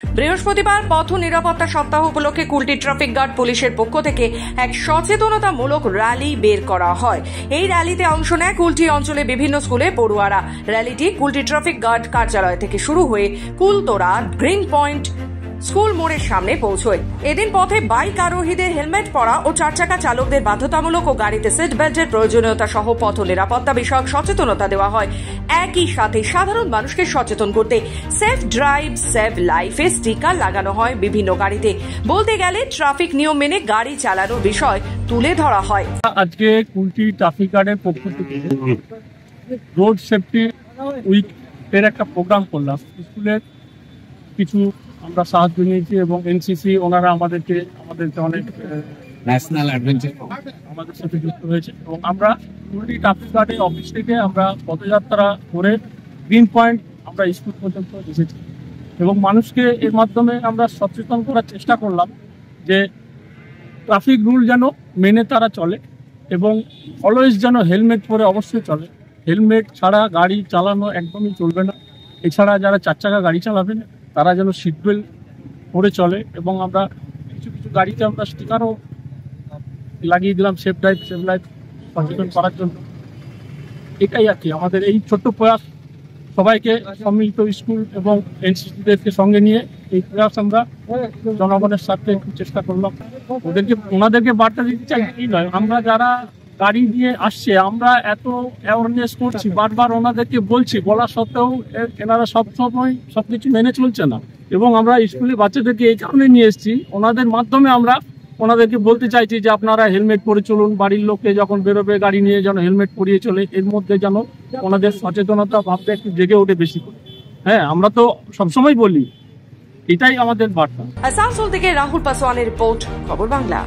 বৃহস্পতিবার পথ নিরাপত্তা সপ্তাহ উপলক্ষে কুলটি ট্রাফিক গার্ড পুলিশের পক্ষ থেকে এক সচেতনতামূলক র্যালি বের করা হয়। এই র্যালিতে অংশ নেয় কুলটি অঞ্চলে বিভিন্ন স্কুলে পড়ুয়ারা। র্যালিটি কুলটি ট্রাফিক গার্ড কার্যালয় থেকে শুরু হয়ে কুলতোড়া গ্রিন পয়েন্ট স্কুল মোড়ের সামনে পৌঁছয়। এদিন পথে বাইক আরোহীদের হেলমেট পরা ও চারচাকা চালকদের বাধ্যতামূলক ও গাড়িতে সিট বেল্টের প্রয়োজনীয়তা সহ পথ নিরাপত্তা বিষয়ক সচেতনতা দেওয়া হয়। একই সাথে সাধারণ মানুষকে সচেতন করতে সেফ ড্রাইভ সেভ লাইফে স্টিকার লাগানো হয় বিভিন্ন গাড়িতে। বলতে গেলে ট্রাফিক নিয়ম মেনে গাড়ি চালানোর বিষয় তুলে ধরা হয়। আজকে কুলটি ট্রাফিক গার্ডের পক্ষ থেকে রোড সেফটি উইক এর একটা প্রোগ্রাম করলাম। স্কুলের কিছু আমরা সাহায্য নিয়েছি এবং এনসিসি ওনারা আমাদেরকে অনেক ন্যাশনাল অ্যাডভেঞ্চার আমাদের সাথে যুক্ত হয়েছে এবং আমরা কুলটি ট্রাফিক গার্ডের অফিস থেকে আমরা পদযাত্রা করে গ্রিন পয়েন্ট আমরা স্কুল পর্যন্ত এসেছি এবং মানুষকে এর মাধ্যমে আমরা সচেতন করার চেষ্টা করলাম যে ট্রাফিক রুল যেন মেনে তারা চলে এবং অলওয়েজ যেন হেলমেট পরে অবশ্যই চলে। হেলমেট ছাড়া গাড়ি চালানো একদমই চলবে না। এছাড়া যারা চার চাকা গাড়ি চালাবেন তারা যেন সিট বেল্ট পরে চলে এবং আমরা কিছু কিছু গাড়িতে আমরা স্টিকারও লাগিয়ে দিলাম সেফ ড্রাইভ সেভ লাইফ সচেতন করার জন্য। এটাই আর কি আমাদের এই ছোট্ট প্রয়াস। সবাইকে সম্মিলিত স্কুল এবং এনসিসিদেরকে সঙ্গে নিয়ে এই প্রয়াস আমরা জনগণের সাথে একটু চেষ্টা করলাম। ওনাদেরকে বার্তা দিতে চাই এই নয়, আমরা যারা গাড়ি নিয়ে আসছে আমরা এত অ্যাওয়ারনেস করছি, বারবার ওনাদেরকে বলছি, বলা সত্ত্বেও এনারা সবসময় সবকিছু মেনে চলছে না এবং আমরা স্কুলে বাচ্চাদেরকে এই কারণে নিয়ে এসেছি। ওনাদের মাধ্যমে আমরা ওনাদেরকে বলতে চাইছি যে আপনারা হেলমেট পরে চলুন, বাড়ির লোককে যখন বেরোবে গাড়ি নিয়ে যেন হেলমেট পরিয়ে চলে। এর মধ্যে যেন ওনাদের সচেতনতা ভাবতে একটু জেগে ওঠে বেশি করে। হ্যাঁ, আমরা তো সবসময় বলি, এটাই আমাদের বার্তা। আসানসোল থেকে রাহুল পাসওয়ানের রিপোর্ট, খবর বাংলা।